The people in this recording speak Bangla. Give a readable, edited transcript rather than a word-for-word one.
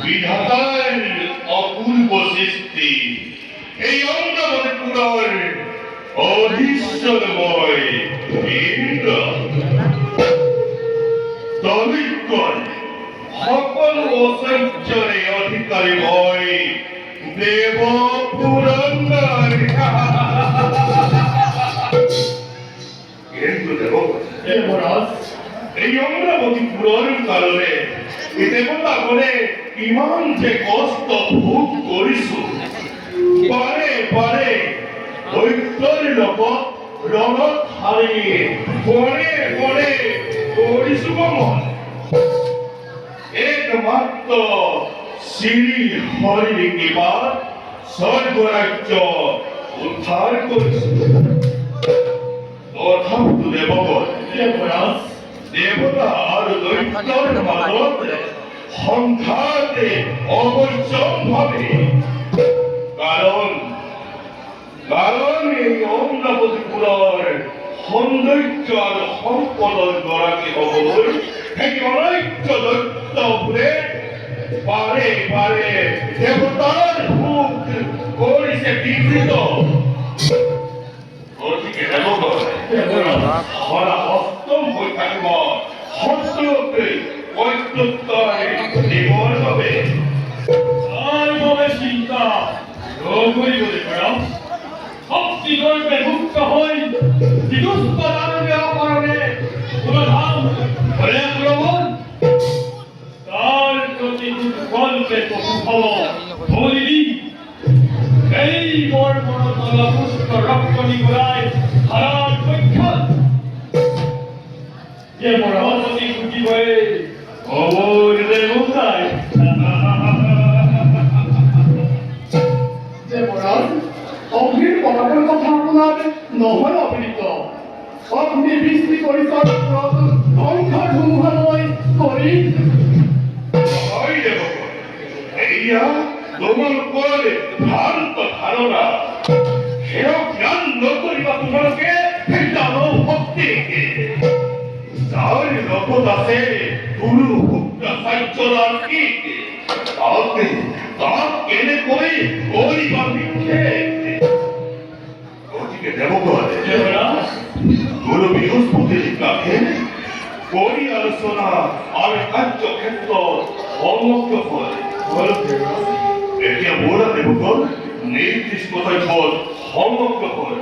বিধাতার অপূর্ব সৃষ্টি এই অঙ্গপুরার অধীশ্বরময় ইন্দ্র দলিতগণ সকল অসঞ্চরে অধিকারী ভয় দেব পুরন্দর কিন্তু দেবরাজ এই অমরাবতী পুরোর কারণে দেবতা বলে ইমান যে কষ্ট ভোগ করিছু পারে পারে দৈত্যর লগত রণত হারি পরে পরে করিছু গমন একমাত্র শ্রী হরির কৃপার স্বর্গরাজ্য উদ্ধার করিছু তথাস্তু দেবগণ দেবতা আর দৈত্যর মাদক সংঘাতে অবশ্যম ভাবে কারণ এই অমরাবতীপুরের সৌন্দর্য আর সম্পদৰ গৰাকী হবলৈ সেই অনৈক্য দৈত্যবোৰে পাৰে পাৰে দেৱতাৰ ভোগ কৰিছে বিকৃত গতিকে সদা অষ্টম হৈ থাকিব শত্ৰুকে প্ৰত্যুত্তৰ দিবৰ বাবে চিন্তা নকৰিবলৈ পৰা শক্তিগৰ্ভে মুক্ত হৈ বিদুষ্ট দানৱীয় কাৰণে সমাধান কৰে প্ৰবল তাৰ প্ৰতি কল্পে পশুফল ধৰি এই বৰ মনতল পুষ্ট ৰক্ত নিগৰাই হাৰাৰ পক্ষত যে মৰমতি ফুটিবই অবৰ দেৱতাই অগ্নিৰ পৰমৰ কথা আপোনাৰ নহয় অপীড়িত অগ্নি বৃষ্টি কৰিছৰ ধ্বংসৰ ধুমুহালৈ কৰি এয়া তোমালোকৰ ভ্ৰান্ত ধাৰণা সেয়া জ্ঞান নকৰিবা তোমালোকে দানৱ শক্তিকে যাৰ লগত আছে গুৰু শুক্ৰাচাৰ্যৰ কি তাক কেনেকৈ কৰিবা বিক্ষেপ গতিকে দেৱগণ গুৰু বৃহস্পতিৰ কাষে কৰি আলোচনা আৰু কাৰ্যক্ষেত্ৰত সমগ্ৰ হয় এতিয়া বৰা দেৱগণ নিৰ্দিষ্ট তথ্যত সমগ্ৰ হয়